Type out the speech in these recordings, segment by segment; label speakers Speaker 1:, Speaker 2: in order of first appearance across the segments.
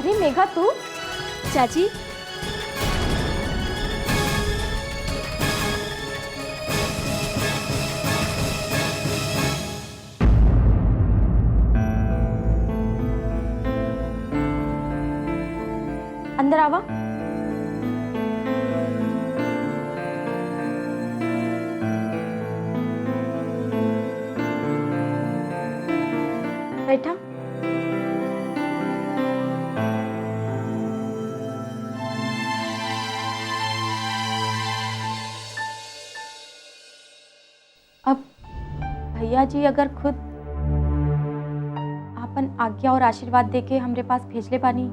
Speaker 1: अरे मेघा तू?
Speaker 2: चाची,
Speaker 1: अंदर आवा। बैठा। अब भैया जी अगर खुद आपन आज्ञा और आशीर्वाद देके हमरे पास भेजले बानी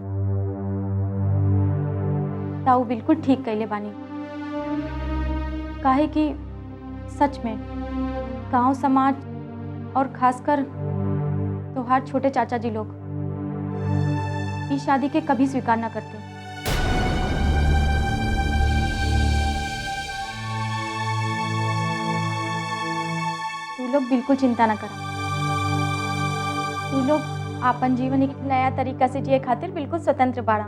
Speaker 1: ताऊ बिल्कुल ठीक कहले बानी। काहे कि सच में गांव समाज और खासकर त्योहार छोटे चाचा जी लोग इस शादी के कभी स्वीकार ना करते। तू लोग बिल्कुल चिंता ना करा। तू लोग आपन जीवन एक नया तरीका से जिए खातिर बिल्कुल स्वतंत्र बाड़ा।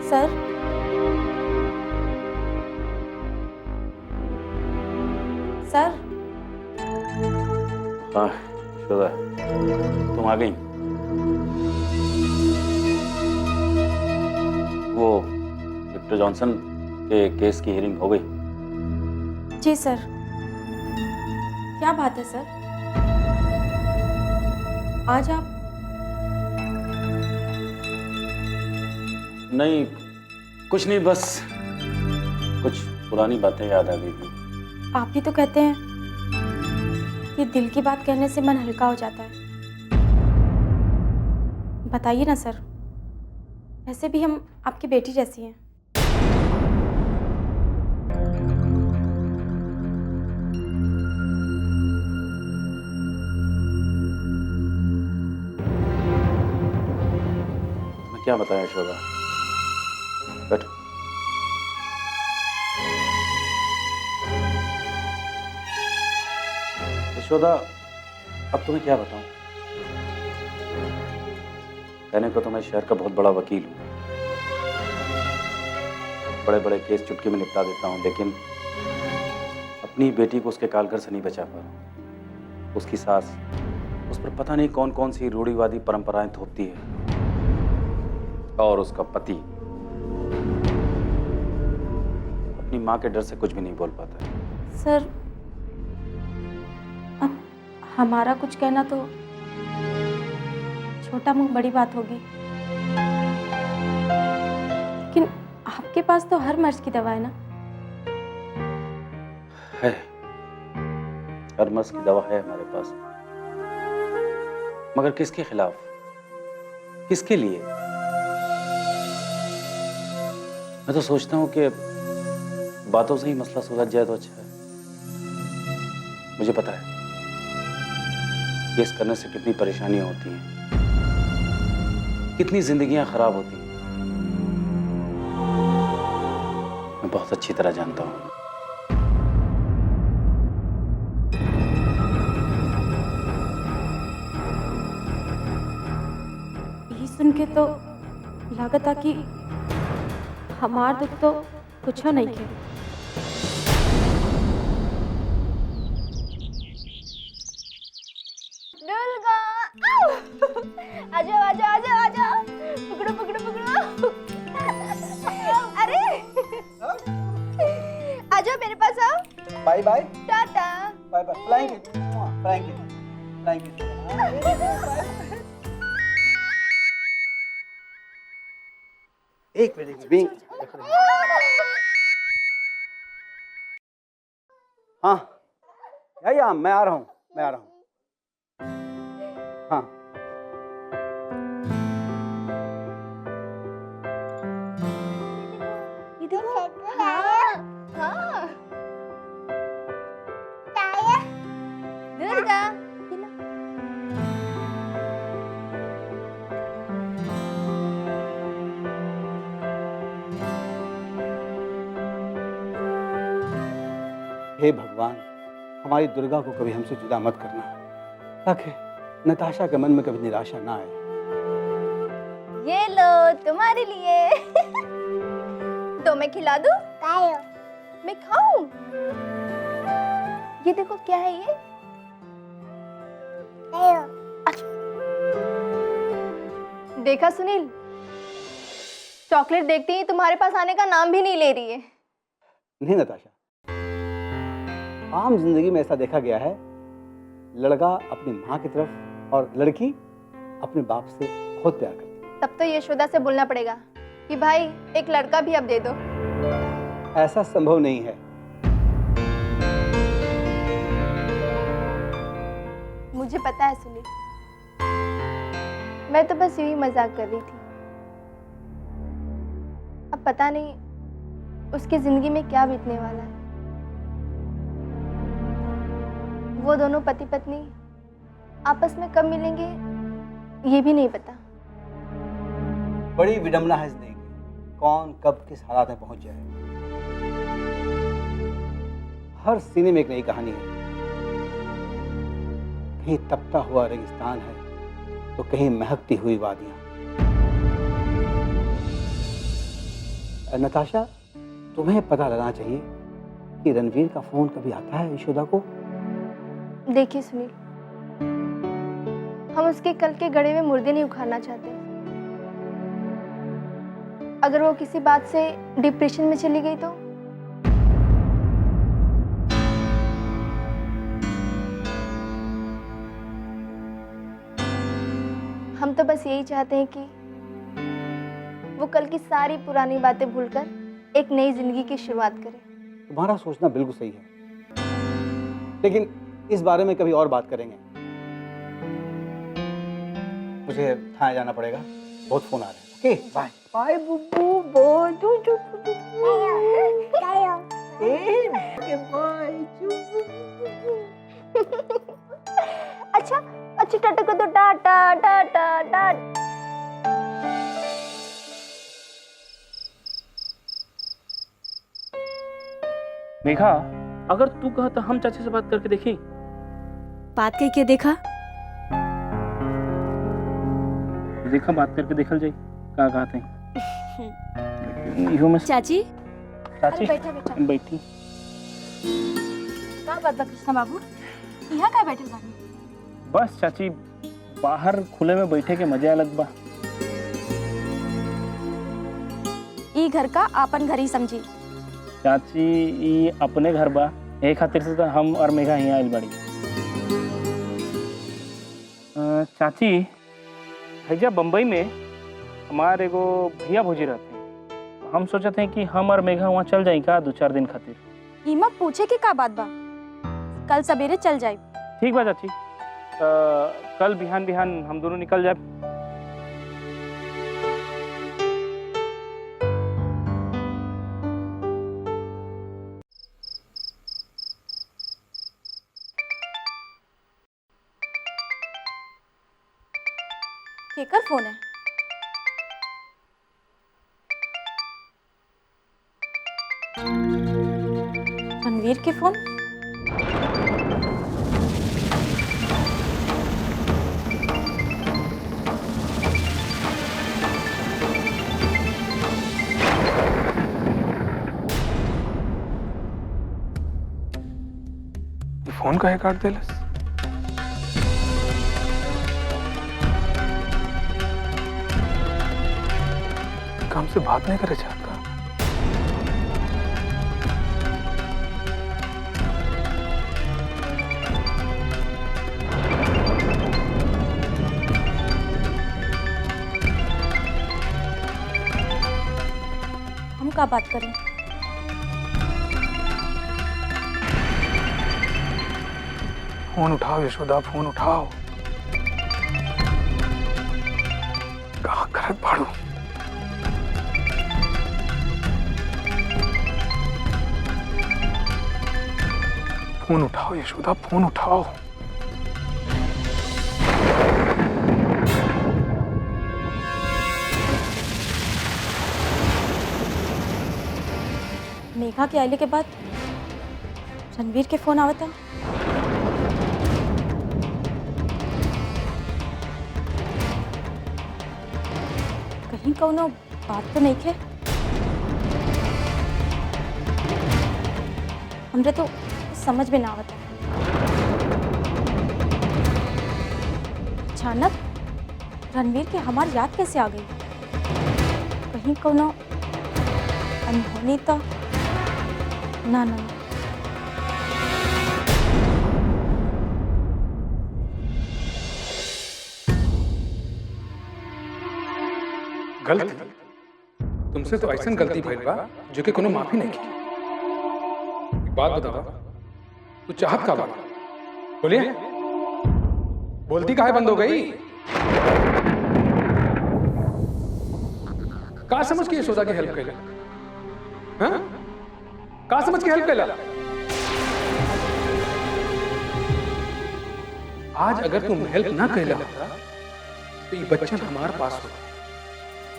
Speaker 1: Sir, sir.
Speaker 3: हाँ यशोदा, तुम आ गई। वो विक्टर जॉनसन के केस की हियरिंग हो गई?
Speaker 1: जी सर। क्या बात है सर? आज आप?
Speaker 3: नहीं, कुछ नहीं, बस कुछ पुरानी बातें याद आ गई थी।
Speaker 1: आप ही तो कहते हैं कि दिल की बात कहने से मन हल्का हो जाता है। बताइए ना सर, वैसे भी हम आपकी बेटी जैसी हैं।
Speaker 3: मैं क्या बताया यशोदा? बैठो। यशोदा, अब तुम्हें क्या बताऊं? कहने को तो मैं शहर का बहुत बड़ा वकील हूं, बड़े बड़े केस चुटकी में निपटा देता हूं, लेकिन अपनी बेटी को उसके कालघर से नहीं बचा पा रहा। उसकी सास उस पर पता नहीं कौन कौन सी रूढ़िवादी परंपराएं थोपती है, और उसका पति अपनी मां के डर से कुछ भी नहीं बोल पाता है।
Speaker 1: सर, अब हमारा कुछ कहना तो छोटा मुंह बड़ी बात होगी, लेकिन आपके पास तो हर मर्ज की दवा है ना?
Speaker 3: है, हर मर्ज की दवा है हमारे पास, मगर किसके खिलाफ, किसके लिए? मैं तो सोचता हूं कि बातों से ही मसला सुलझ जाए तो अच्छा है। मुझे पता है केस करने से कितनी परेशानियां होती हैं, कितनी जिंदगियां खराब होती हैं। मैं बहुत अच्छी तरह जानता हूं।
Speaker 1: यही सुन के तो लागत आ कि हमार दुख तो कुछ नहीं है।
Speaker 2: दुर्गा, आजा आजा आजा आजा, पकड़ो पकड़ो पकड़ो। अरे आजा मेरे पास आओ।
Speaker 4: Bye bye
Speaker 2: tata.
Speaker 4: Bye bye. Flying kiss, flying kiss, flying kiss. एक मिनट। हाँ या मैं आ रहा हूँ, मैं आ रहा हूँ। हाँ
Speaker 2: ये देखो। हाँ हाँ। दुर्गा,
Speaker 4: हे भगवान, हमारी दुर्गा को कभी हमसे जुदा मत करना, ताकि नताशा के मन में कभी निराशा ना आए।
Speaker 2: ये लो तुम्हारे लिए। तो मैं खिला दूं? मैं खाऊं? ये देखो क्या है ये? अच्छा। देखा सुनील, चॉकलेट देखते ही तुम्हारे पास आने का नाम भी नहीं ले रही है।
Speaker 4: नहीं नताशा, आम जिंदगी में ऐसा देखा गया है, लड़का अपनी माँ की तरफ और लड़की अपने बाप से बहुत प्यार करती है।
Speaker 2: तब तो यशोदा से बोलना पड़ेगा कि भाई एक लड़का भी अब दे दो।
Speaker 4: ऐसा संभव नहीं है।
Speaker 2: मुझे पता है सुनील, मैं तो बस यूं ही मजाक कर रही थी। अब पता नहीं उसकी जिंदगी में क्या बीतने वाला है। वो दोनों पति पत्नी आपस में कब मिलेंगे ये भी नहीं पता।
Speaker 4: बड़ी विडंबना है जिंदगी की, कौन कब किस हालात में पहुंच जाए। हर सीने में एक नई कहानी है। कहीं तपता हुआ रेगिस्तान है तो कहीं महकती हुई वादियां। नताशा, तुम्हें पता लगाना चाहिए कि रणवीर का फोन कभी आता है यशोदा को?
Speaker 2: देखिए सुनील, हम उसके कल के गड़े हुए मुर्दे नहीं उखाड़ना चाहते। अगर वो किसी बात से डिप्रेशन में चली गई तो हम तो बस यही चाहते हैं कि वो कल की सारी पुरानी बातें भूलकर एक नई जिंदगी की शुरुआत करे।
Speaker 4: तुम्हारा सोचना बिल्कुल सही है, लेकिन इस बारे में कभी और बात करेंगे। मुझे थाने जाना पड़ेगा, बहुत फोन आ रहे हैं। Okay bye.
Speaker 2: Bye Bubbu, bye अच्छा अच्छा, टाटा को तो टाटा टाटा टाटा।
Speaker 5: मेघा, अगर तू कहा तो हम चाचा से बात करके देखी।
Speaker 1: बात करके देखा?
Speaker 5: देखा, बात करके देखल जाए का कहते हैं। इहो में
Speaker 1: चाची,
Speaker 5: चाची
Speaker 2: बैठा बैठा।
Speaker 5: बैठी।
Speaker 1: का बात बा कृष्णा बाबू, यहाँ का बैठल बानी?
Speaker 5: बस चाची, बाहर खुले में बैठे के मजा अलग बा।
Speaker 1: ई घर का आपन घर ही समझी।
Speaker 5: चाची, ई अपने घर बा, यही खातिर से तो हम और मेघा यहाँ आइल बाड़ी। चाची, हैजा बम्बई में हमारे एगो भैया भौजी रहते हैं। हम सोचते हैं कि हम और मेघा वहाँ चल जाए का 2-4 दिन खातिर।
Speaker 1: इमा पूछे कि का बात बा, कल सवेरे चल जाए।
Speaker 5: ठीक बा चाची, कल बिहान बिहान हम दोनों निकल जाए।
Speaker 1: केकर फोन है? रणवीर के फोन?
Speaker 6: फोन काहे काट देलस? काम से बात नहीं करे चाहता।
Speaker 1: हम का बात करें?
Speaker 6: फोन उठाओ यशोदा, फोन उठाओ। कहाँ करत भाड़ू? फोन उठाओ यशोदा, फोन उठाओ।
Speaker 1: मेघा के आने के बाद रणवीर के फोन आवता। कहीं कौनो बात तो नहीं खे। हमरे तो समझ में ना आवता। अचानक रणवीर की हमारी याद कैसे आ गई? कहीं कौनो अनहोनी तो ना ना ना।
Speaker 6: गलती तुमसे तो ऐसा गलती भइल बा जो कि कोनो माफी नहीं की। एक बात बतावा, तू चाहत का बा? बोलिए, बोलती काहे बंद हो गई? का समझ के यशोदा की हेल्प कैला? हाँ? का समझ के हेल्प कैला? आज अगर तुम हेल्प ना कैला होता तो ये बच्चन हमारे पास होता,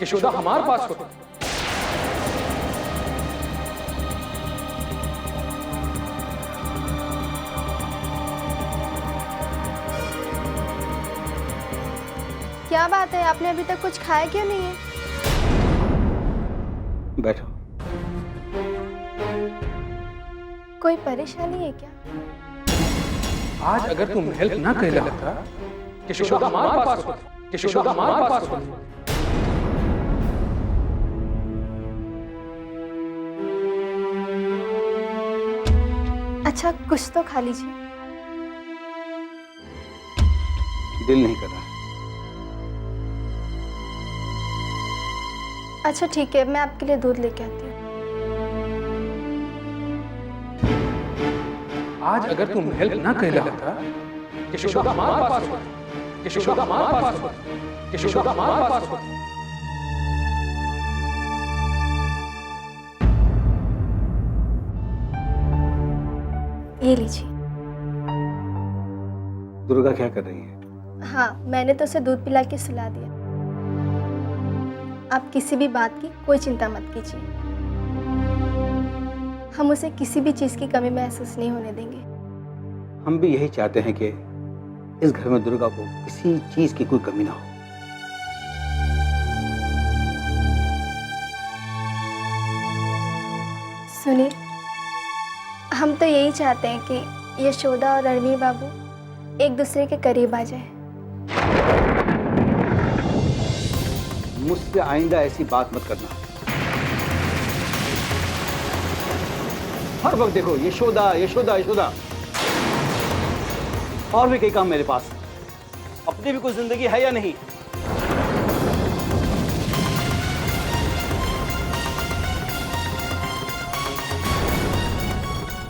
Speaker 6: यशोदा हमारे पास होता।
Speaker 2: क्या बात है, आपने अभी तक कुछ खाया क्यों नहीं है?
Speaker 4: बैठो।
Speaker 2: कोई परेशानी है क्या?
Speaker 6: आज अगर तुम हेल्प ना कैला होता यशोदा हमारे पास होता, यशोदा हमारे पास होता।
Speaker 2: अच्छा कुछ तो खा लीजिए।
Speaker 4: दिल नहीं कर रहा।
Speaker 2: अच्छा ठीक है, मैं आपके लिए दूध लेके आती हूँ।
Speaker 6: आज अगर तुम हेल्प ना कैला होता यशोदा हमारे पास होता, यशोदा हमारे पास होता, यशोदा हमारे पास होता।
Speaker 2: ये लीजिए।
Speaker 4: दुर्गा क्या कर रही है?
Speaker 2: हाँ, मैंने तो उसे दूध पिला के सुला दिया। आप किसी भी बात की कोई चिंता मत कीजिए। हम उसे किसी भी चीज़ की कमी महसूस नहीं होने देंगे।
Speaker 4: हम भी यही चाहते हैं कि इस घर में दुर्गा को किसी चीज की कोई कमी ना हो।
Speaker 2: सुनील, हम तो यही चाहते हैं कि यशोदा और रणवीर बाबू एक दूसरे के करीब आ जाए।
Speaker 4: मुझसे आइंदा ऐसी बात मत करना। हर वक्त देखो यशोदा यशोदा यशोदा। और भी कई काम मेरे पास। अपनी भी कोई जिंदगी है या नहीं?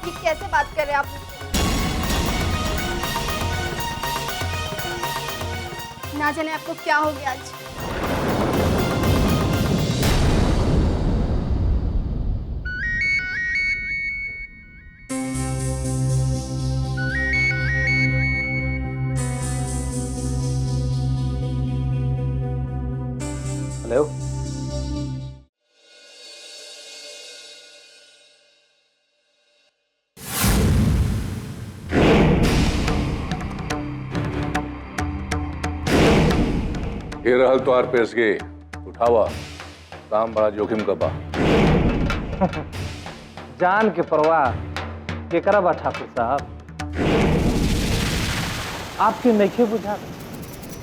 Speaker 2: ये कैसे बात कर रहे हैं आप? ना जाने आपको क्या हो गया आज।
Speaker 4: हेलो।
Speaker 7: ये रहल तो आर पेश के उठावा, काम बड़ा जोखिम का बा।
Speaker 5: जान के परवाह केकरा बा ठाकुर साहब? आपके नइखे बुझा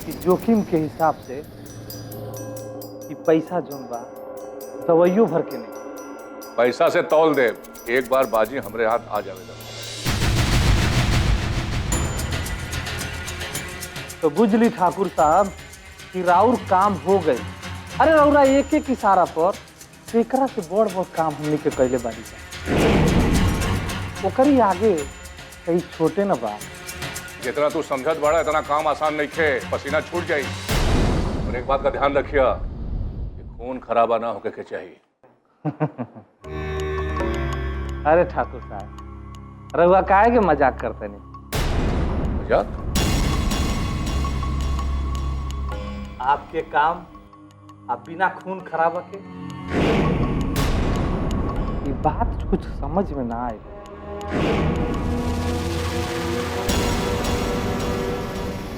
Speaker 5: कि जोखिम के हिसाब से कि पैसा जोन बा दवाइयों भर के नहीं।
Speaker 7: पैसा से तौल दे, एक बार बाजी हमरे हाथ आ जावेगा।
Speaker 5: तो बुझली ठाकुर साहब कि राउर काम हो गई। अरे रौरा एक एक इशारा पर एकरा से बड़ बड़ काम हमने के कैले बारी ओकरी आगे कई छोटे न बा।
Speaker 7: जितना तू समझत बड़ा इतना काम आसान नहीं खे, पसीना छूट जाई। और एक बात का ध्यान रखिया कि खून खराबा ना होके के चाहिए।
Speaker 5: अरे ठाकुर साहब रउआ काहे के मजाक करते नहीं?
Speaker 7: मजाक?
Speaker 5: आपके काम आप बिना खून खराबा के ये बात कुछ समझ में ना आए।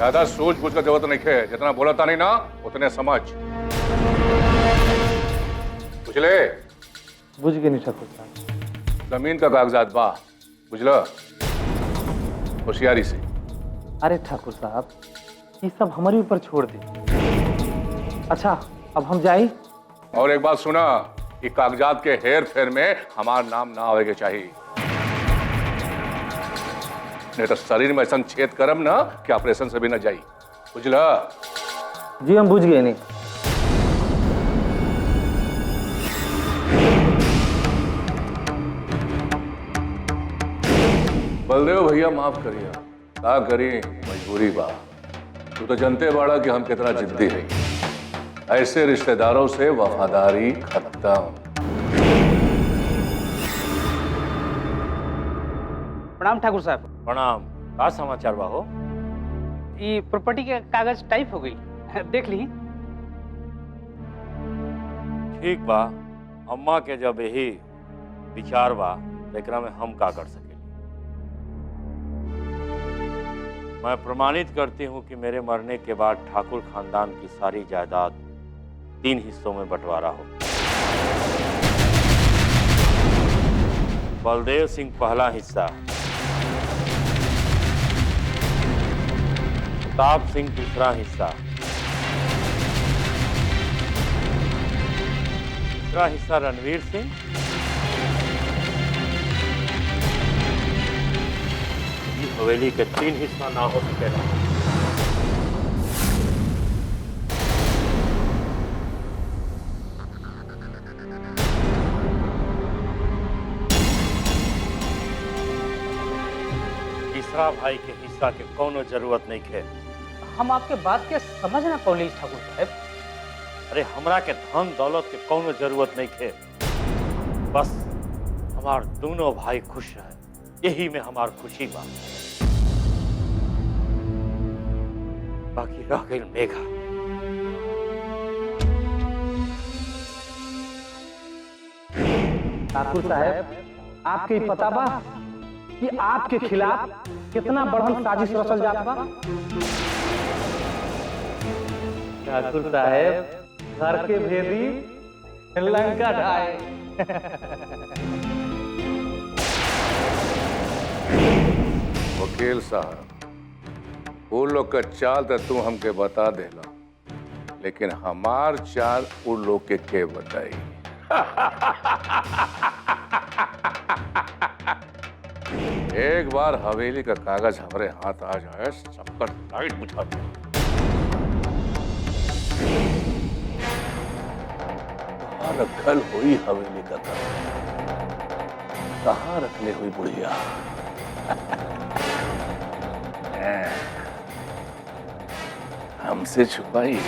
Speaker 7: ज्यादा सोच बूझ का जरूरत नहीं है, जितना बोला था नहीं ना उतने समझ। बुझले?
Speaker 5: बुझ गए नहीं ठाकुर साहब।
Speaker 7: जमीन का कागजात बा, बुझला? होशियारी से।
Speaker 5: अरे ठाकुर साहब, ये सब हमारे ऊपर छोड़ दे। अच्छा, अब हम जाए।
Speaker 7: और एक बात सुना, कि कागजात के हेर फेर में हमारा नाम ना आवे के चाहिए, नहीं तो शरीर में ऐसा छेद करम ना कि ऑपरेशन से भी ना जाई, बुझला?
Speaker 5: जी हम बुझ गए नहीं।
Speaker 7: बलदेव भैया माफ करिए, का करी, मजबूरी बा। तू तो जनते बाड़ा कि हम कितना जिद्दी है, ऐसे रिश्तेदारों से वफादारी खत्म।
Speaker 8: प्रणाम ठाकुर साहब।
Speaker 9: प्रणाम। का समाचार बा हो?
Speaker 8: ये प्रॉपर्टी के कागज टाइप हो गई, देख ली।
Speaker 9: ठीक बा, अम्मा के जब यही विचार बा तो एकरा में हम का कर सके। मैं प्रमाणित करती हूँ कि मेरे मरने के बाद ठाकुर खानदान की सारी जायदाद 3 हिस्सों में बंटवारा हो। बलदेव सिंह पहला हिस्सा, प्रताप सिंह दूसरा हिस्सा, तीसरा हिस्सा रणवीर सिंह, हवेली के 3 हिस्सा ना हो सकेगा। तीसरा भाई के हिस्सा के कोनो जरूरत नहीं है।
Speaker 8: हम आपके बात के समझ ना पौली ठाकुर साहब।
Speaker 9: अरे हमरा के धन दौलत के कोनो जरूरत नहीं है, बस हमार दोनों भाई खुश रहे, यही में हमार खुशी बा। बाकी रह गई मेघा।
Speaker 5: ठाकुर साहब, आपके पता बा कि आपके खिलाफ कितना बड़हन साजिश रचल जात बा? ठाकुर साहब, घर के भेदी लंका ढाए।
Speaker 7: वकील साहब, वो लोग का चाल तो तू हमके बता देला, लेकिन हमार चाल वो लोग के बताई। एक बार हवेली का कागज हमारे हाथ आ जाए, सबका लाइट बुझा दे। कहाँ रखल हुई हवेली का कागज? कहाँ रखले हुई बुढ़िया? हमसे छुपाई।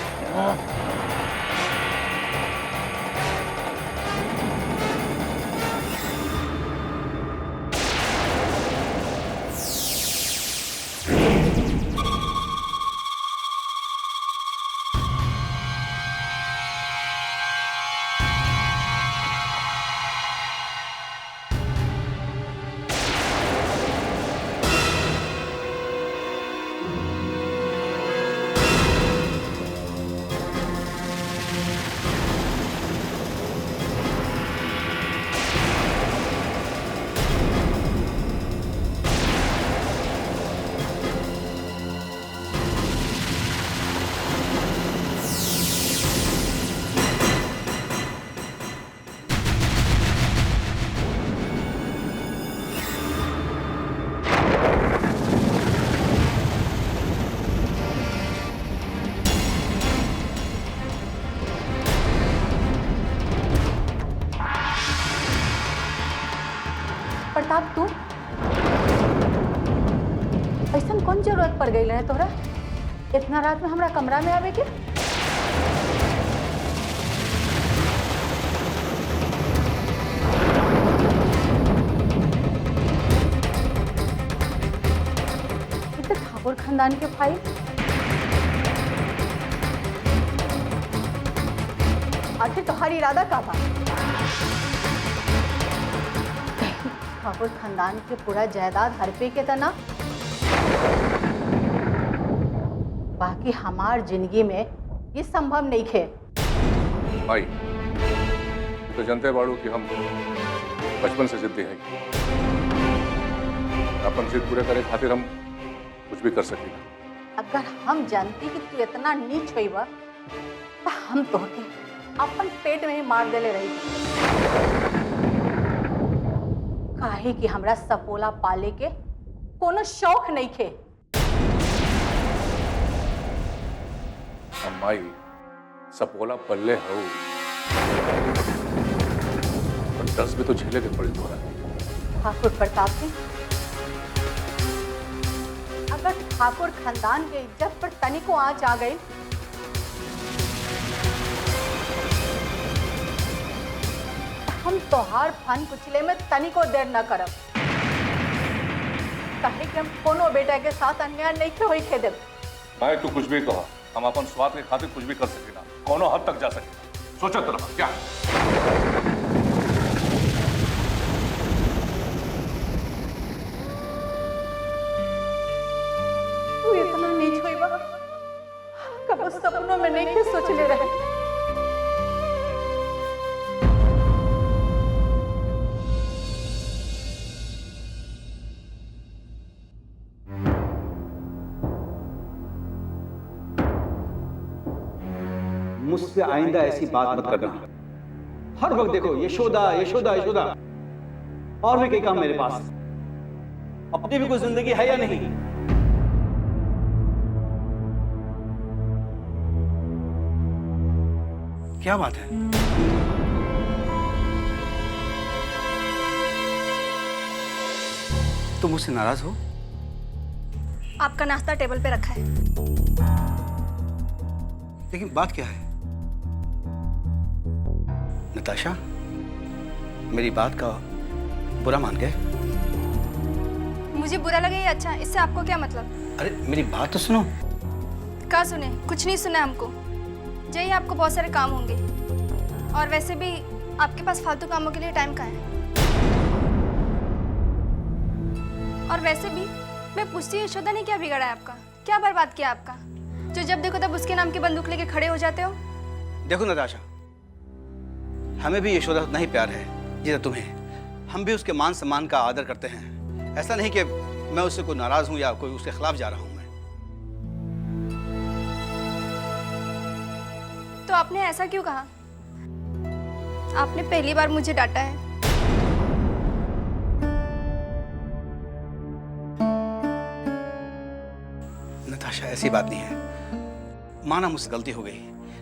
Speaker 1: प्रताप, तू ऐसा कौन जरूरत पड़ गई है तोरा इतना रात में हमरा कमरा में आवे के? ये तो ठाकुर खानदान के फाइल। आखिर तुम्हारी इरादा का था? ठाकुर खानदान के पूरा जायदाद हड़पे के तना?
Speaker 10: कि हमार जिंदगी में ये संभव नहीं है।
Speaker 7: भाई तो जनते बाड़ू कि हम बचपन से जिद्दी हैं। अपन जिद पूरे करे खातिर हम कुछ भी कर सकीला।
Speaker 10: अगर हम जानती कि तू इतना नीच होइबा तो हम तोहके अपन पेट में ही मार देले रही। काहे कि हमरा सपोला पाले के कोनो शौक नहीं खे।
Speaker 7: अम्माई सपोला पल्ले हो, पर 10 भी तो झेले के पड़ी थोड़ा।
Speaker 10: ठाकुर प्रताप सिंह, अगर ठाकुर खानदान के इज्जत पर तनिको आंच आ गई हम तोहार फन कुचले में तनिको देर न करब। काहे कि हम कोनो बेटा के साथ अन्याय नहीं के होई खे देब।
Speaker 7: भाई तू कुछ भी कहा, हम अपन स्वाद के खातिर कुछ भी कर सकेला, कोनो हद तक जा सकेला। सोचत रहा क्या?
Speaker 10: तू इतना नीच होइबा कबो सपनों में नहीं के सोचले रहे।
Speaker 4: मुझसे आइंदा ऐसी बात मत करना। हर वक्त देखो यशोदा यशोदा यशोदा। और भी कई काम मेरे पास। अपनी भी कोई जिंदगी है या नहीं? क्या बात है? तुम मुझसे नाराज हो?
Speaker 2: आपका नाश्ता टेबल पे रखा है।
Speaker 4: लेकिन बात क्या है? नताशा, मेरी बात का बुरा मान गए?
Speaker 2: मुझे बुरा लगे या अच्छा, इससे आपको क्या मतलब?
Speaker 4: अरे मेरी बात तो सुनो।
Speaker 2: क्या सुने? कुछ नहीं सुना हमको। जय आपको बहुत सारे काम होंगे और वैसे भी आपके पास फालतू कामों के लिए टाइम कहाँ है? और वैसे भी मैं पूछती हूँ यशोदा ने क्या बिगाड़ा है आपका? क्या बर्बाद किया आपका जो जब देखो तब उसके नाम की बंदूक लेके खड़े हो जाते हो?
Speaker 4: देखो नताशा, हमें भी यशोदा उतना ही प्यार है जितना तुम्हें। हम भी उसके मान सम्मान का आदर करते हैं। ऐसा नहीं कि मैं उससे कोई नाराज हूं या कोई उसके खिलाफ जा रहा हूं। मैं
Speaker 2: तो आपने ऐसा क्यों कहा? आपने पहली बार मुझे डांटा है।
Speaker 4: नताशा, ऐसी बात नहीं है। माना मुझसे गलती हो गई,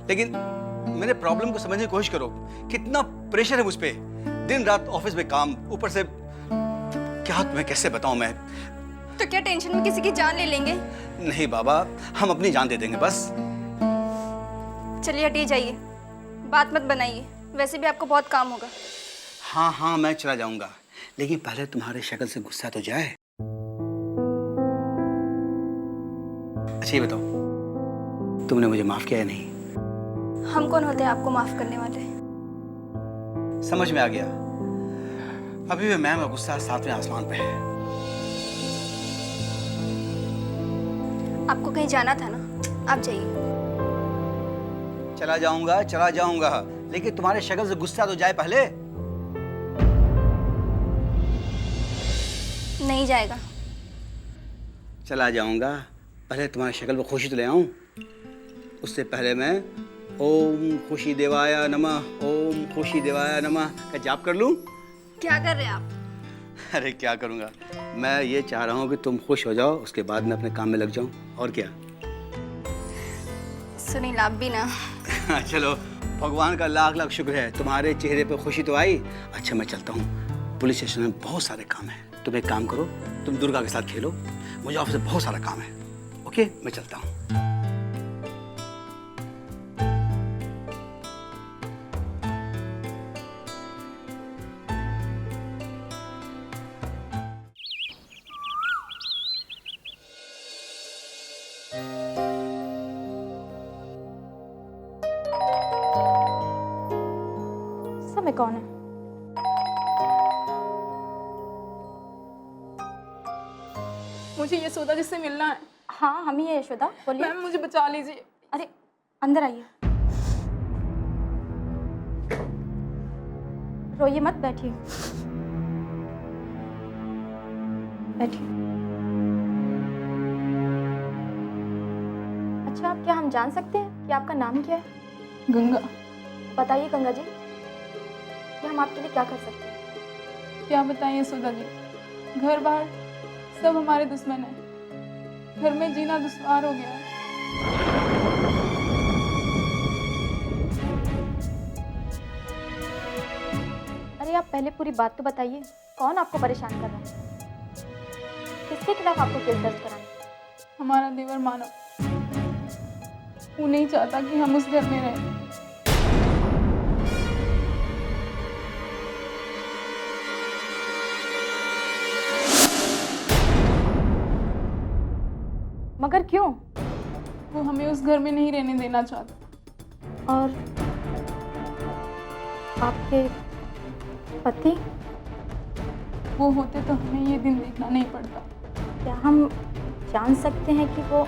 Speaker 4: लेकिन मेरे प्रॉब्लम को समझने की कोशिश करो। कितना प्रेशर है मुझ पे, दिन रात ऑफिस में काम, ऊपर से क्या तुम्हें कैसे बताऊं मैं।
Speaker 2: तो क्या टेंशन में किसी की जान ले लेंगे?
Speaker 4: नहीं बाबा, हम अपनी जान दे देंगे बस।
Speaker 2: चलिए हटिए जाइए, बात मत बनाइए। वैसे भी आपको बहुत काम होगा।
Speaker 4: हाँ हाँ मैं चला जाऊंगा, लेकिन पहले तुम्हारे शक्ल से गुस्सा तो जाए। अच्छा ये बताओ, तुमने मुझे माफ किया या नहीं?
Speaker 2: हम कौन होते हैं आपको माफ करने वाले?
Speaker 4: समझ में आ गया। अभी भी मैं गुस्सा 7वें आसमान पे है।
Speaker 2: आपको कहीं जाना था ना, आप जाइए।
Speaker 4: चला जाऊंगा, लेकिन तुम्हारे शक्ल से गुस्सा तो जाए पहले।
Speaker 2: नहीं जाएगा।
Speaker 4: चला जाऊंगा, पहले तुम्हारी शक्ल पर खुशी तो ले आऊं। उससे पहले मैं ओम खुशी देवाय नमः, ओम खुशी देवाय नमः का जाप कर लूं।
Speaker 2: क्या कर रहे हैं आप?
Speaker 4: अरे क्या करूंगा, मैं ये चाह रहा हूं कि तुम खुश हो जाओ, उसके बाद मैं अपने काम में लग जाऊं। और क्या?
Speaker 2: सुनील आप भी ना।
Speaker 4: चलो, भगवान का लाख लाख शुक्र है, तुम्हारे चेहरे पे खुशी तो आई। अच्छा मैं चलता हूँ, पुलिस स्टेशन में बहुत सारे काम है। तुम एक काम करो, तुम दुर्गा के साथ खेलो, मुझे ऑफिस में बहुत सारा काम है। ओके मैं चलता हूँ।
Speaker 1: समय कौन है?
Speaker 11: मुझे यशोदा जी से मिलना है।
Speaker 1: हाँ हम ही है यशोदा, बोलिए।
Speaker 11: मैम मुझे बचा लीजिए।
Speaker 1: अरे अंदर आइए, रोइए मत, बैठिए बैठिए। अच्छा, आप क्या हम जान सकते हैं कि आपका नाम क्या है?
Speaker 11: गंगा।
Speaker 1: बताइए गंगा जी, कि हम आपके लिए क्या कर सकते हैं?
Speaker 11: क्या बताएं यशोदा जी, घर बाहर सब हमारे दुश्मन हैं। घर में जीना दुश्वार हो गया है।
Speaker 1: अरे आप पहले पूरी बात तो बताइए, कौन आपको परेशान कर रहा है? किसके खिलाफ आपको केस दर्ज कराना है?
Speaker 11: हमारा देवर मानव, वो नहीं चाहता कि हम उस घर में रहें।
Speaker 1: मगर क्यों?
Speaker 11: वो हमें उस घर में नहीं रहने देना चाहता।
Speaker 1: और आपके पति?
Speaker 11: वो होते तो हमें ये दिन देखना नहीं पड़ता।
Speaker 1: क्या हम जान सकते हैं कि वो?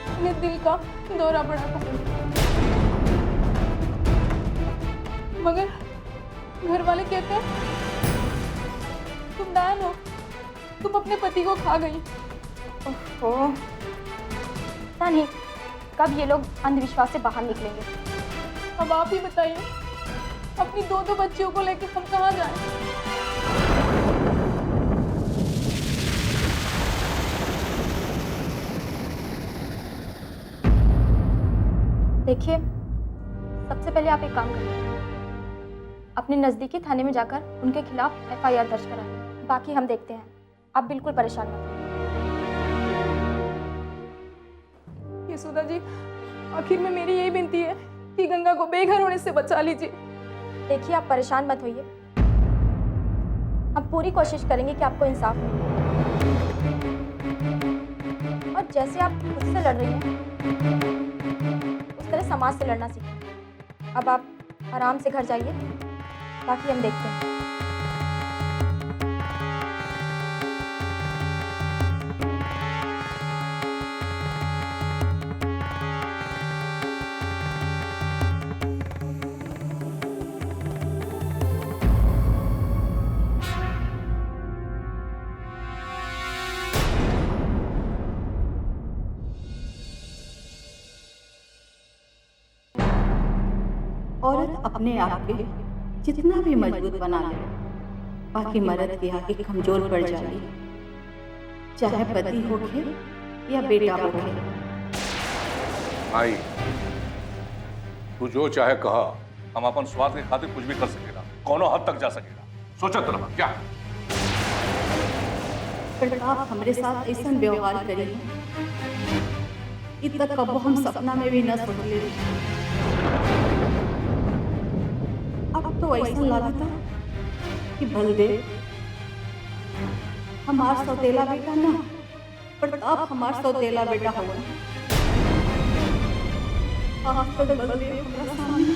Speaker 11: उन्हें दिल का दौरा पड़ा था, मगर घर वाले कहते हैं तुम दान हो, तुम अपने पति को खा गई।
Speaker 1: ओहो, पता नहीं कब ये लोग अंधविश्वास से बाहर निकलेंगे।
Speaker 11: अब आप ही बताइए, अपनी दो बच्चियों को लेकर हम कहाँ जाएं?
Speaker 1: देखिए, सबसे पहले आप एक काम करिए, अपने नज़दीकी थाने में जाकर उनके खिलाफ FIR दर्ज कराइए। बाकी हम देखते हैं, आप बिल्कुल परेशान मत होइए।
Speaker 11: यशोदा जी, आखिर में मेरी यही विनती है कि गंगा को बेघर होने से बचा लीजिए।
Speaker 1: देखिए, आप परेशान मत होइए, हम पूरी कोशिश करेंगे कि आपको इंसाफ मिले। और जैसे आप खुद से लड़ रही हैं, उस तरह समाज से लड़ना सीखें। अब आप आराम से घर जाइए, बाकी हम देखते हैं।
Speaker 10: औरत अपने आप के जितना भी मजबूत बना ले, बाकी मर्द के आगे कमजोर पड़ जाती, चाहे पति होके या बेटा होके।
Speaker 7: आई, तू जो चाहे कहा, हम अपन स्वार्थ के खातिर कुछ भी कर सकेला, कोनो हद तक जा सकेला। सोचत रहा क्या?
Speaker 10: प्रताप हमरे साथ ऐसा व्यवहार करी इत तक कबो हम सपना में भी न सोच ले। अब तो ऐसा लगता कि बलदेव हमार सौतेला बेटा ना, प्रताप हमार सौतेला बेटा होगा। आज तक बलदेव हमारा सामने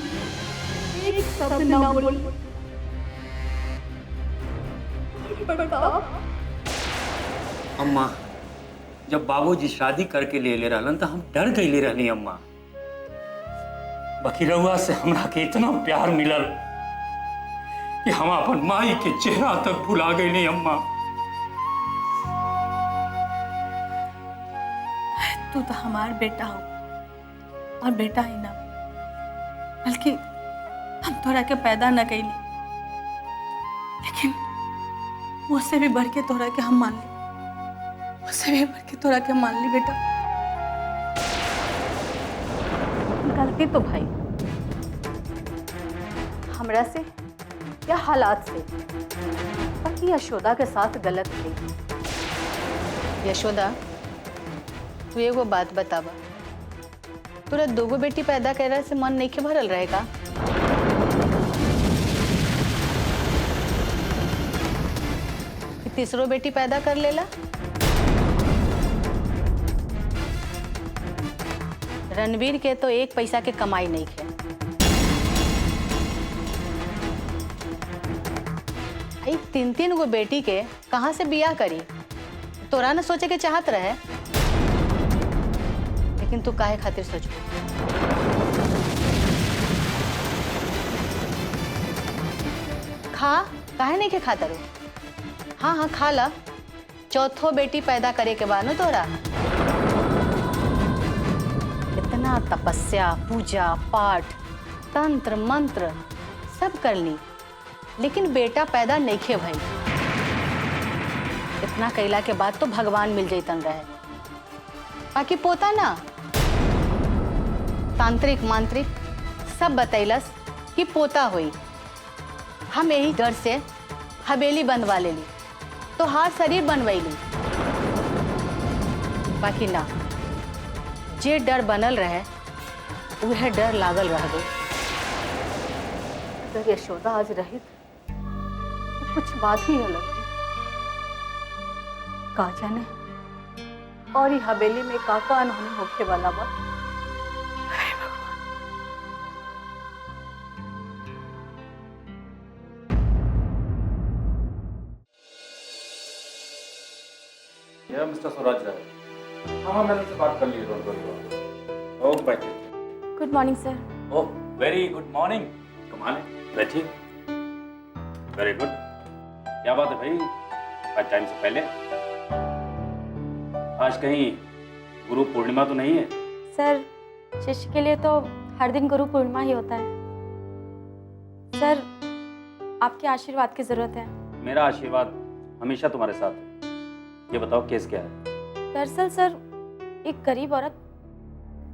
Speaker 10: एक शब्द ना बोल। प्रताप,
Speaker 12: अम्मा, जब बाबूजी शादी करके ले रहलन तो हम डर गई रहनी अम्मा। बकीरवा से हमरा के इतना प्यार मिलल कि हम अपन माई के चेहरा तक भुला गई नहीं अम्मा।
Speaker 10: तू तो हमार बेटा हो, और बेटा ही ना बल्कि हम तोरा के पैदा न कैली, लेकिन उससे भी बढ़ के तोरा के हम मान ली, उससे भी बढ़ के तोरा के मान ली बेटा। गलती तो भाई हमरा से या हालात से, बाकी यशोदा के साथ गलत थी।
Speaker 13: यशोदा, तू एगो बात बतावा, तोरा दोगो बेटी पैदा करे से मन नहीं के भरल रहेगा? कि तीसरो बेटी पैदा कर लेला? रणवीर के तो एक पैसा के कमाई नहीं है। आई तीन गो बेटी के कहाँ से बियाह करी? तोरा न सोचे के चाहत रहे? लेकिन तू काहे खातिर सोचबू? खा, काहे नहीं के खाता रो? हाँ हाँ खा ला। चौथो बेटी पैदा करे के बानो तोरा। इतना तपस्या, पूजा पाठ, तंत्र मंत्र सब कर ली, लेकिन बेटा पैदा नहीं खे भई। इतना कैला के बाद तो भगवान मिल जैतन रहे। बाकी पोता ना, तांत्रिक मांत्रिक सब बतैलस कि पोता हुई। हम यही डर से हवेली बनवा लेली, तो हार शरीर बनवैली। बाकी ना, जे डर बनल रहे वह डर लागल रह गई। अगर यशोदा आज रही तो कुछ बात ही अलग थी। का जाने और ही हवेली में काका अनहोनी होके वाला बा। हे भगवान।
Speaker 3: यह मिस्टर स्वराज है। हाँ मैंने उनसे बात कर ली। Don't worry. ओह बैठिए।
Speaker 1: Good morning sir.
Speaker 3: Oh very good morning. कमाल है, बैठिए। Very good. क्या बात है भाई, आज टाइम से पहले? आज कहीं गुरु पूर्णिमा तो नहीं है?
Speaker 1: सर, शिष्य के लिए तो हर दिन गुरु पूर्णिमा ही होता है। सर, आपके आशीर्वाद की जरूरत है।
Speaker 3: मेरा आशीर्वाद हमेशा तुम्हारे साथ है। ये बताओ केस क्या है?
Speaker 1: दरअसल सर, एक गरीब औरत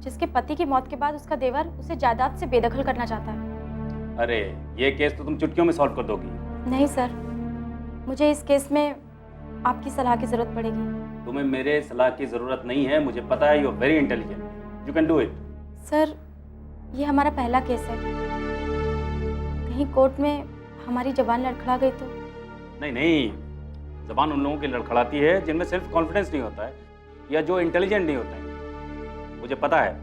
Speaker 1: जिसके पति की मौत के बाद उसका देवर उसे जायदाद से बेदखल करना चाहता है।
Speaker 3: अरे ये केस तो तुम चुटकियों में सॉल्व कर दोगी।
Speaker 1: नहीं सर, मुझे इस केस में आपकी सलाह की जरूरत पड़ेगी।
Speaker 3: तुम्हें मेरे सलाह की जरूरत नहीं है, मुझे पता है। You are very intelligent, you can do it.
Speaker 1: Sir, ये हमारा पहला केस है। कहीं कोर्ट में हमारी जबान लड़खड़ा गई तो?
Speaker 3: नहीं नहीं, जबान उन लोगों की लड़खड़ाती है जिनमें सेल्फ कॉन्फिडेंस नहीं होता है या जो इंटेलिजेंट नहीं होते हैं। मुझे पता है,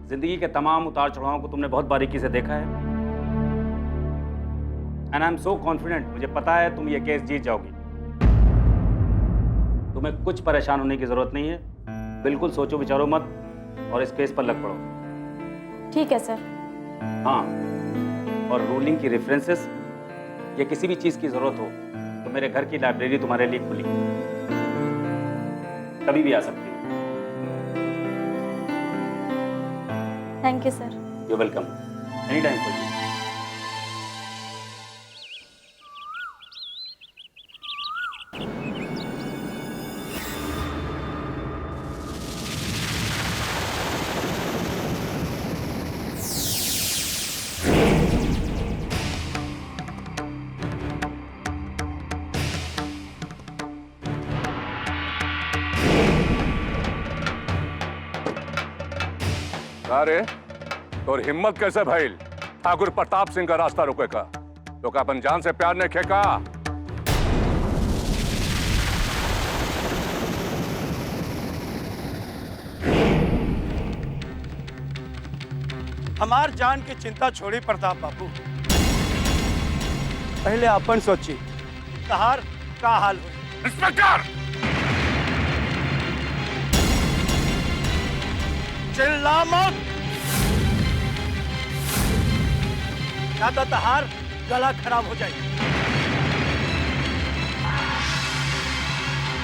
Speaker 3: जिंदगी के तमाम उतार चढ़ावों को तुमने बहुत बारीकी से देखा है। And I am so confident, मुझे पता है तुम ये केस जीत जाओगी। तुम्हें कुछ परेशान होने की जरूरत नहीं है। बिल्कुल सोचो विचारो मत और इस केस पर लग पड़ो।
Speaker 1: ठीक है सर।
Speaker 3: हाँ, और रूलिंग की रेफरेंसेस या किसी भी चीज की जरूरत हो तो मेरे घर की लाइब्रेरी तुम्हारे लिए खुली, कभी भी आ सकती हो।
Speaker 1: Thank you sir.
Speaker 3: You welcome, any time for you.
Speaker 7: अरे तोर हिम्मत कैसे भइल ठाकुर प्रताप सिंह का रास्ता रोके का? तो का अपन जान से प्यार ने खेका?
Speaker 14: हमार जान की चिंता छोड़ी प्रताप बाबू, पहले अपन सोची तहार का हाल हुई।
Speaker 7: इंस्पेक्टर!
Speaker 14: चिल्ला मत, या तो तहार गला खराब हो जाएगी।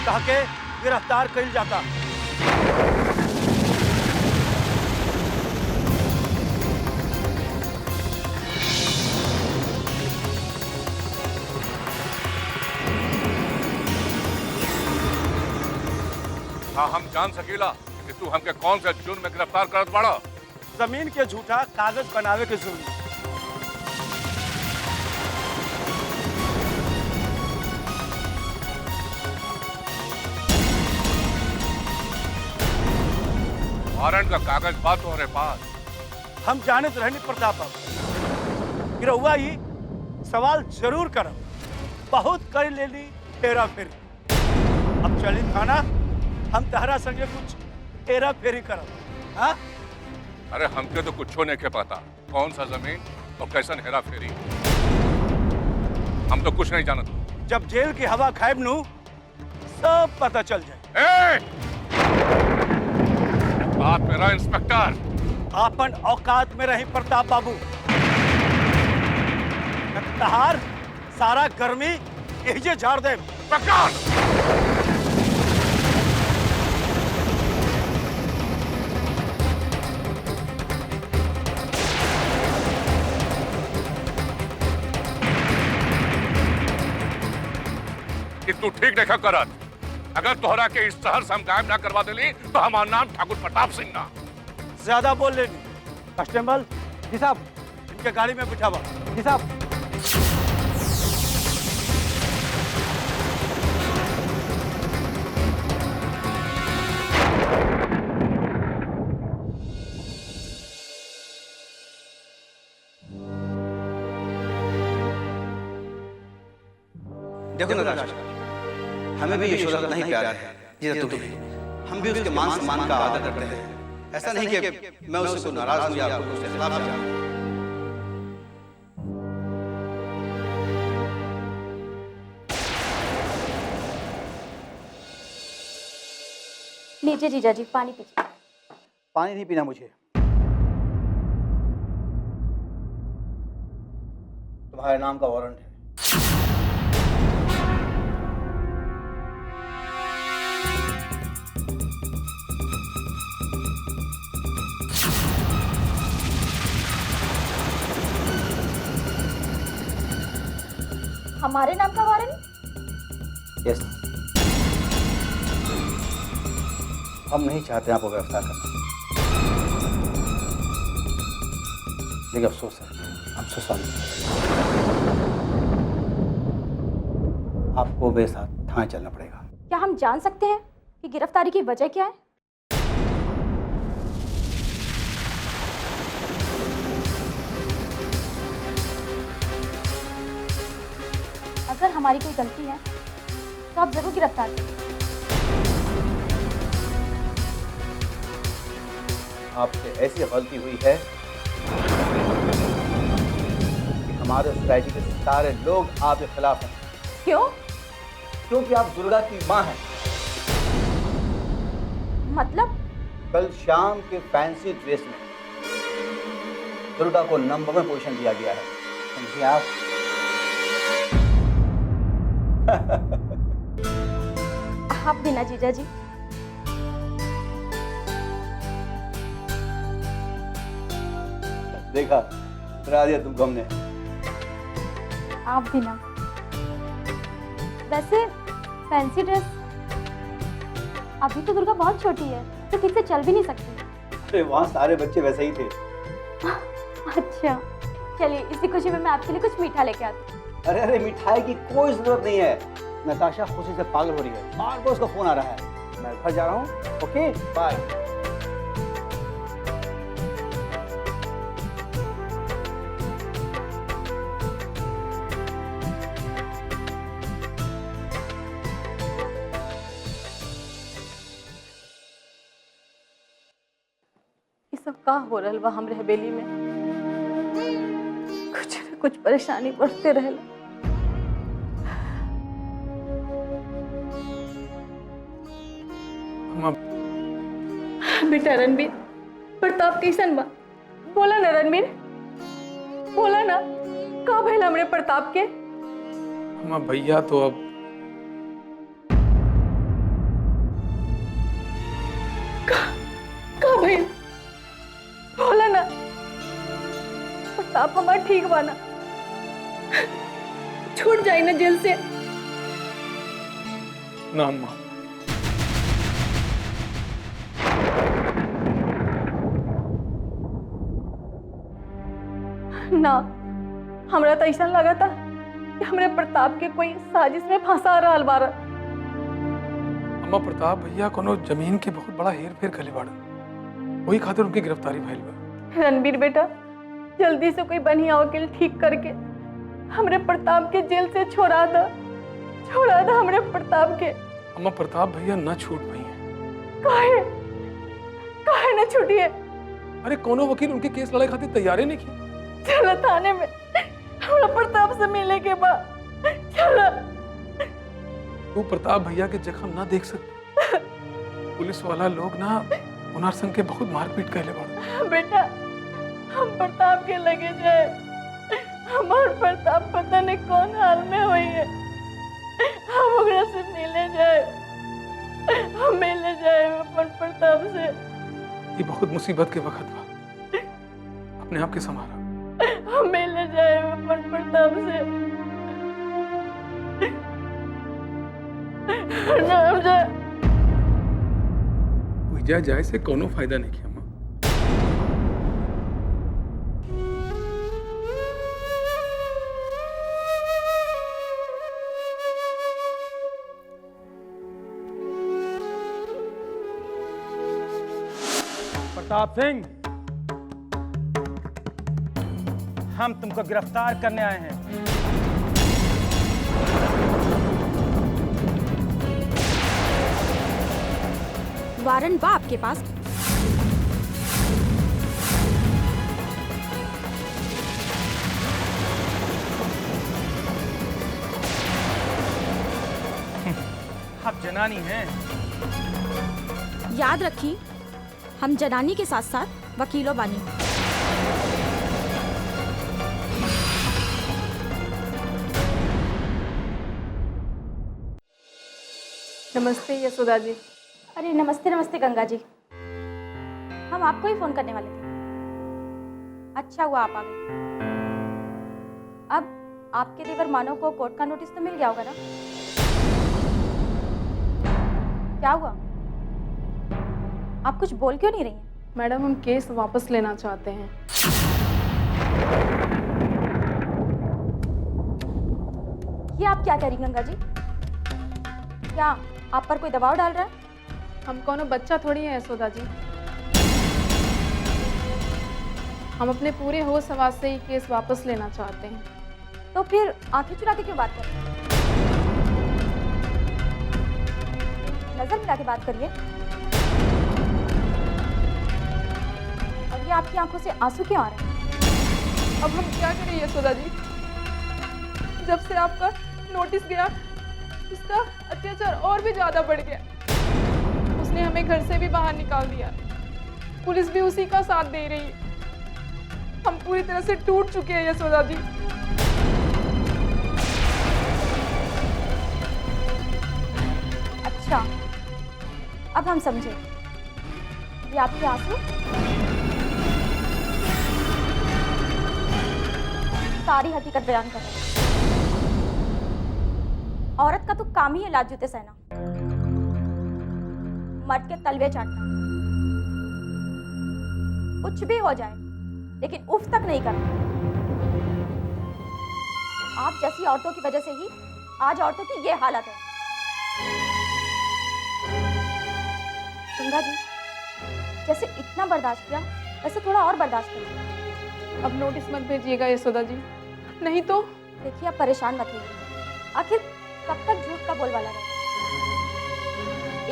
Speaker 14: कह के गिरफ्तार कइल जाता।
Speaker 7: हाँ हम जान सकीला कि तू हमके कौन से जुर्म में गिरफ्तार करत बाड़ा?
Speaker 14: जमीन के झूठा कागज बनावे के जुर्म।
Speaker 7: वारंट का कागज बात तुम्हारे पास?
Speaker 14: हम जानत रहनी प्रताप बाबू, कि रउआ ही सवाल जरूर करब। बहुत कर लेली फेरा फेरी। अब चली थाना, हम तहरा संगे कुछ फेरा फेरी करब। हाँ?
Speaker 7: अरे हमके तो कुछ नहीं के पता कौन सा जमीन और कैसन हेरा फेरी। हम तो कुछ नहीं जानते।
Speaker 14: जब जेल की हवा खाएब नू सब पता चल जाए।
Speaker 7: बात पे रहा इंस्पेक्टर।
Speaker 14: आपन औकात में रही प्रताप बाबू। तहार सारा गर्मी एहिजे झाड़ दे।
Speaker 7: कि तू ठीक देखा करत। अगर तोहरा के इस शहर से हम गायब ना करवा देली तो हमारा नाम ठाकुर प्रताप सिंह ना।
Speaker 14: ज्यादा बोल लेनी। कांस्टेबल जी साहब, इनके गाड़ी में बिठावा। जी साहब।
Speaker 4: देखो नराज, हमें भी यशोदा उतना ही प्यार है जितना तुम्हें। हम भी उसके मान सम्मान का आदर करते हैं। ऐसा नहीं कि मैं उससे नाराज हूं या उसके खिलाफ जा रहा हूं।
Speaker 1: लीजिए जीजा जी, पानी पीजिए।
Speaker 14: पानी नहीं पीना मुझे। तुम्हारे नाम का वारंट है।
Speaker 1: हमारे नाम का वारंट?
Speaker 14: यस। हम नहीं चाहते आपको गिरफ्तार करना, लेकिन अफसोस है, हम सो सॉरी। आपको मेरे साथ थाने चलना पड़ेगा।
Speaker 1: क्या हम जान सकते हैं कि गिरफ्तारी की वजह क्या है? अगर हमारी कोई गलती है तो आप जरूर गिरफ्तार करें।
Speaker 14: आपसे ऐसी गलती हुई है कि हमारे सोसाइटी के सारे लोग आपके खिलाफ हैं।
Speaker 1: क्यों?
Speaker 14: क्योंकि आप दुर्गा की मां हैं।
Speaker 1: मतलब?
Speaker 14: कल शाम के फैंसी ड्रेस में दुर्गा को नंबर 1 पोजीशन दिया गया है, समझिए आप।
Speaker 1: आप भी ना जीजा जी।
Speaker 14: देखा, डरा दिया तुमको हमने।
Speaker 1: आप भी ना। वैसे फैंसी ड्रेस, अभी तो दुर्गा बहुत छोटी है तो ठीक से चल भी नहीं सकती।
Speaker 14: अरे वहाँ सारे बच्चे वैसे ही थे।
Speaker 1: अच्छा, चलिए इसी खुशी में मैं आपके लिए कुछ मीठा लेके आती हूँ।
Speaker 14: अरे अरे, मिठाई की कोई जरूरत नहीं है। नताशा खुशी से पागल हो रही है, बार बार उसका फोन आ रहा है। मैं घर जा रहा हूँ। Okay, bye.
Speaker 10: ये सब का हो रहल बा हमरे हवेली में? कुछ न कुछ परेशानी बढ़ते रहल। बेटा रणबीर, प्रताप कैसन बा? बोला ना रणबीर, बोला ना, का भइल हमरे प्रताप के?
Speaker 6: हम भैया तो अब
Speaker 10: का भइल? बोला ना, प्रताप हमार ठीक बा ना? छूट जाए ना जेल से।
Speaker 6: ना अम्मा,
Speaker 10: ना, हमरा तो ऐसा लगा था कि हमरे प्रताप के कोई साजिश में फंसा रहल बार।
Speaker 6: अम्मा प्रताप भैया कोनो जमीन के बहुत बड़ा हेर फेर कले बाड़न, वही खातिर उनकी गिरफ्तारी भइल बा।
Speaker 10: रणबीर बेटा, जल्दी से कोई बढ़िया वकील ठीक करके हमरे प्रताप के जेल से छोड़ा दो हमरे प्रताप के।
Speaker 6: अम्मा प्रताप भैया न छूट पाई हैं।
Speaker 10: काहे न छूटिए?
Speaker 6: अरे कोनो वकील उनके केस लड़ाई खातिर तैयार नहीं की।
Speaker 10: चलो थाने में, हमरा प्रताप से मिले के बाद। चलो।
Speaker 6: तू प्रताप भैया के जख्म ना देख सकती। पुलिस वाला लोग ना उनार संग के बहुत मारपीट कैले बड़ा।
Speaker 11: बेटा हम प्रताप के लगे जाए, हमार प्रताप पता नहीं कौन हाल में हुई है। हम ओकरा से मिले जाए, हम मिले जाए अपन प्रताप से।
Speaker 6: ये बहुत मुसीबत के वक्त बा, अपने आप के संभाला।
Speaker 11: हम मिले जाए अपन प्रताप से। नाम जाए
Speaker 6: विजय जाए से कोनो फायदा नहीं किया।
Speaker 14: प्रताप सिंह, हम तुमको गिरफ्तार करने आए हैं।
Speaker 1: वारंट बा आपके पास?
Speaker 14: आप जनानी हैं।
Speaker 1: याद रखी, हम जनानी के साथ साथ वकीलों बानी।
Speaker 11: नमस्ते यशोदा जी।
Speaker 1: अरे नमस्ते नमस्ते गंगा जी, हम आपको ही फोन करने वाले थे। अच्छा हुआ आप आ गए। अब आपके देवर मानव को कोर्ट का नोटिस तो मिल गया होगा ना? क्या हुआ, आप कुछ बोल क्यों नहीं रही हैं?
Speaker 11: मैडम हम केस वापस लेना चाहते हैं।
Speaker 1: ये आप क्या कह रही गंगा जी? क्या आप पर कोई दबाव डाल रहा है?
Speaker 11: हम कोनो बच्चा थोड़ी है यशोदा जी। हम अपने पूरे होश हवास से ये केस वापस लेना चाहते हैं।
Speaker 1: तो फिर आंखें चुरा के क्यों बात कर रही हैं? नजर मिला के बात करिए। और ये आपकी आंखों से आंसू क्यों आ रहे हैं?
Speaker 11: अब हम क्या करें यशोदा जी? जब से आपका नोटिस गया, उसका अत्याचार और भी ज्यादा बढ़ गया। उसने हमें घर से भी बाहर निकाल दिया। पुलिस भी उसी का साथ दे रही है। हम पूरी तरह से टूट चुके हैं यशोदा जी।
Speaker 1: अच्छा, अब हम समझे। ये आपके आंसू सारी हकीकत बयान कर रहे हैं। औरत का तो काम ही है लात जूते सहना, मर्द के तलवे चाटना। कुछ भी हो जाए लेकिन उफ तक नहीं करना। आप जैसी औरतों की वजह से ही आज औरतों की ये हालत है। गंगा जी, जैसे इतना बर्दाश्त किया वैसे थोड़ा और बर्दाश्त करिए।
Speaker 11: अब नोटिस मत भेजिएगा यशोदा जी, नहीं तो।
Speaker 1: देखिए आप परेशान मत होइए। आखिर कब तक झूठ का बोलबाला रहेगा?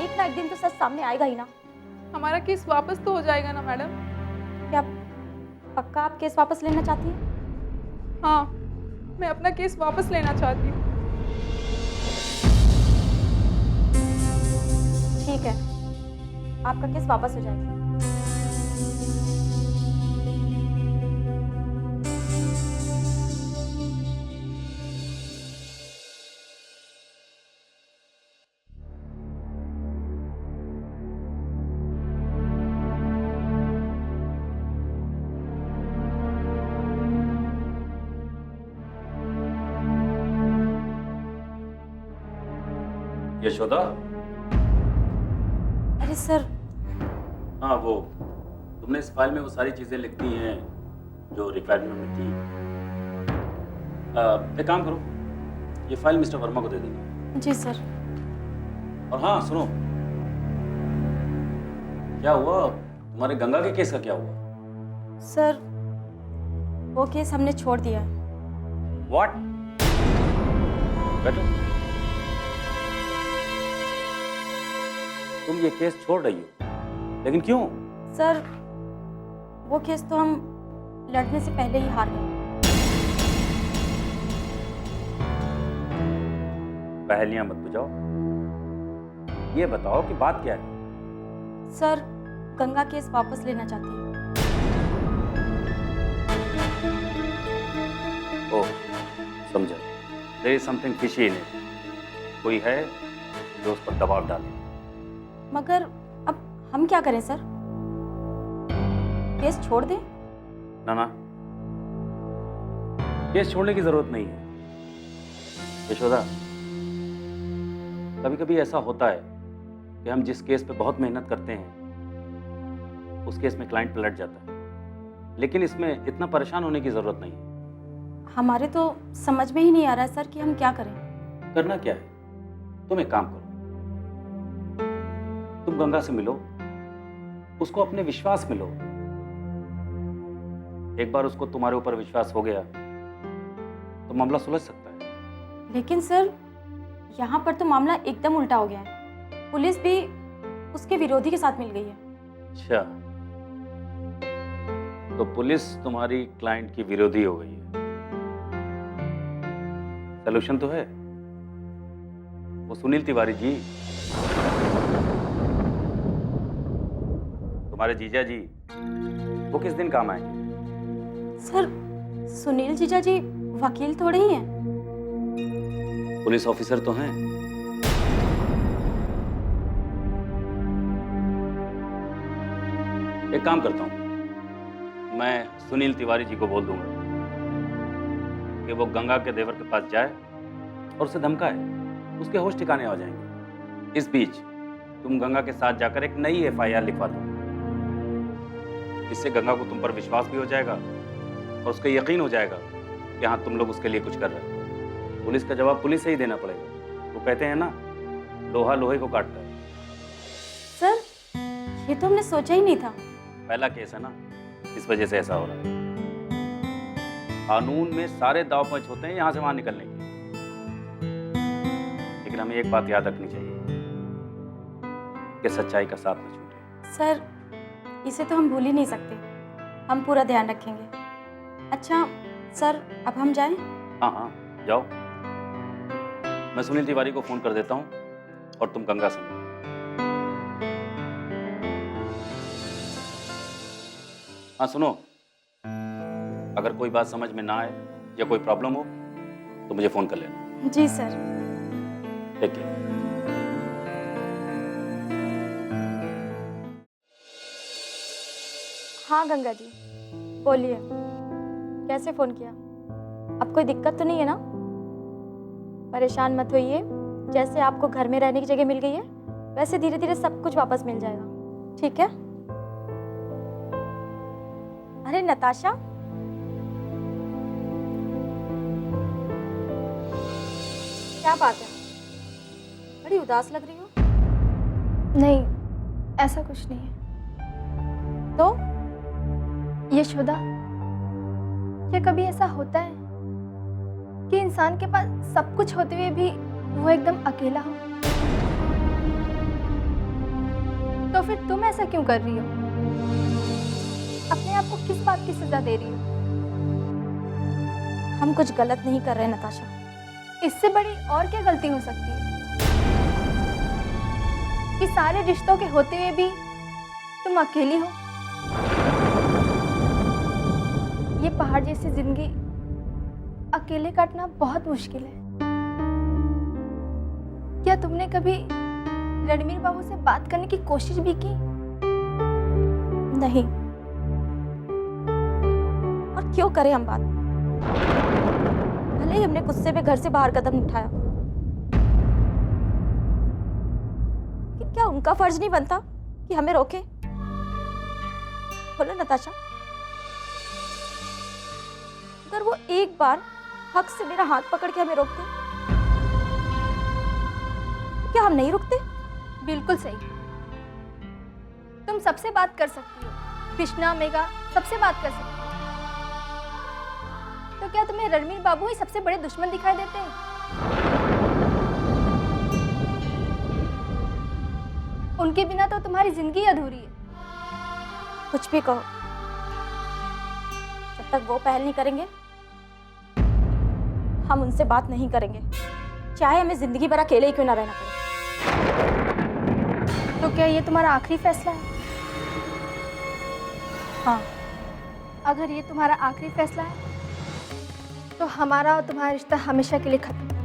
Speaker 1: एक ना एक दिन तो सच सामने आएगा ही ना।
Speaker 11: हमारा केस वापस तो हो जाएगा ना मैडम?
Speaker 1: क्या पक्का आप केस वापस लेना चाहती हैं?
Speaker 11: हाँ, मैं अपना केस वापस लेना चाहती हूँ।
Speaker 1: ठीक है, आपका केस वापस हो जाएगा।
Speaker 3: यशोदा?
Speaker 1: अरे सर।
Speaker 3: हाँ, वो तुमने इस फाइल में वो सारी चीजें लिख दी हैं जो रिक्वायरमेंट में थी। एक काम करो, ये फाइल मिस्टर वर्मा को दे देना।
Speaker 1: जी सर।
Speaker 3: और हाँ सुनो, क्या हुआ तुम्हारे गंगा के केस का? क्या हुआ?
Speaker 1: सर वो केस हमने छोड़ दिया है।
Speaker 3: व्हाट? बैठो। तुम ये केस छोड़ रही हो, लेकिन क्यों?
Speaker 1: सर वो केस तो हम लड़ने से पहले ही हार गए।
Speaker 3: पहेलियां मत बुझाओ, ये बताओ कि बात क्या है?
Speaker 1: सर गंगा केस वापस लेना चाहती है।
Speaker 3: ओह, समझा। There is something fishy in it. कोई है जो उस पर दबाव डाले।
Speaker 1: मगर अब हम क्या करें सर? केस छोड़ दें?
Speaker 3: ना, केस छोड़ने की जरूरत नहीं है यशोदा। कभी कभी ऐसा होता है कि हम जिस केस पे बहुत मेहनत करते हैं उस केस में क्लाइंट पलट जाता है, लेकिन इसमें इतना परेशान होने की जरूरत नहीं है।
Speaker 1: हमारे तो समझ में ही नहीं आ रहा है सर कि हम क्या करें।
Speaker 3: करना क्या है, तुम एक काम करो, तुम गंगा से मिलो, उसको अपने विश्वास में लो। एक बार उसको तुम्हारे ऊपर विश्वास हो गया तो मामला सुलझ सकता है।
Speaker 1: लेकिन सर यहाँ पर तो मामला एकदम उल्टा हो गया है। पुलिस भी उसके विरोधी के साथ मिल गई है।
Speaker 3: अच्छा, तो पुलिस तुम्हारी क्लाइंट की विरोधी हो गई है। सलूशन तो है, वो सुनील तिवारी जी, तुम्हारे जीजा जी, वो किस दिन काम आएंगे?
Speaker 1: सर सुनील जीजा जी वकील थोड़े ही हैं।
Speaker 3: पुलिस ऑफिसर तो हैं। एक काम करता हूं, मैं सुनील तिवारी जी को बोल दूंगा कि वो गंगा के देवर के पास जाए और उसे धमकाए, उसके होश ठिकाने आ जाएंगे। इस बीच तुम गंगा के साथ जाकर एक नई FIR लिखवा दो। इससे गंगा को तुम पर विश्वास भी हो जाएगा और उसका यकीन हो जाएगा कि हाँ तुम लोग उसके लिए कुछ कर रहे हो। पुलिस का जवाब पुलिस से ही देना पड़ेगा। वो कहते हैं ना, लोहा लोहे को काटता है।
Speaker 1: सर ये तो हमने सोचा ही नहीं था।
Speaker 3: पहला केस है ना, इस वजह से ऐसा हो रहा है। कानून में सारे दांव पेच होते हैं यहां से वहां निकलने के, लेकिन हमें एक बात याद रखनी चाहिए कि सच्चाई का साथ न छूटे।
Speaker 1: सर इसे तो हम भूल ही नहीं सकते, हम पूरा ध्यान रखेंगे। अच्छा सर अब हम जाएं?
Speaker 3: हाँ, जाओ। मैं सुनील तिवारी को फोन कर देता हूँ और तुम गंगा से मिलो। हाँ सुनो, अगर कोई बात समझ में ना आए या कोई प्रॉब्लम हो तो मुझे फोन कर लेना।
Speaker 1: जी सर।
Speaker 3: Take care.
Speaker 1: हाँ गंगा जी बोलिए, कैसे फोन किया? अब कोई दिक्कत तो नहीं है ना? परेशान मत होइए, जैसे आपको घर में रहने की जगह मिल गई है वैसे धीरे धीरे सब कुछ वापस मिल जाएगा, ठीक है? अरे नताशा, क्या बात है, बड़ी उदास लग रही हो।
Speaker 2: नहीं, ऐसा कुछ नहीं है।
Speaker 1: तो
Speaker 2: यशोदा, क्या कभी ऐसा होता है कि इंसान के पास सब कुछ होते हुए भी वो एकदम अकेला हो? तो फिर तुम ऐसा क्यों कर रही हो? अपने आप को किस बात की सजा दे रही हो?
Speaker 1: हम कुछ गलत नहीं कर रहे नताशा।
Speaker 2: इससे बड़ी और क्या गलती हो सकती है कि सारे रिश्तों के होते हुए भी तुम अकेली हो? ये पहाड़ जैसी जिंदगी अकेले काटना बहुत मुश्किल है। क्या तुमने कभी रणवीर बाबू से बात करने की कोशिश भी की?
Speaker 1: नहीं। और क्यों करें हम बात? भले ही हमने गुस्से में घर से बाहर कदम उठाया, लेकिन क्या उनका फर्ज नहीं बनता कि हमें रोके? बोलो नताशा, अगर वो एक बार हक से मेरा हाथ पकड़ के हमें रोकते तो क्या हम नहीं रुकते?
Speaker 2: बिल्कुल सही। तुम सबसे बात कर सकती हो, कृष्णा, मेघा, सबसे बात कर सकती हो। तो क्या तुम्हें रणवीर बाबू ही सबसे बड़े दुश्मन दिखाई देते हैं? उनके बिना तो तुम्हारी जिंदगी अधूरी है।
Speaker 1: कुछ भी कहो, जब तक वो पहल नहीं करेंगे हम उनसे बात नहीं करेंगे, चाहे हमें जिंदगी भर अकेले ही क्यों ना रहना पड़े।
Speaker 2: तो क्या ये तुम्हारा आखिरी फैसला है?
Speaker 10: हाँ।
Speaker 2: अगर ये तुम्हारा आखिरी फैसला है तो हमारा और तुम्हारा रिश्ता हमेशा के लिए खत्म।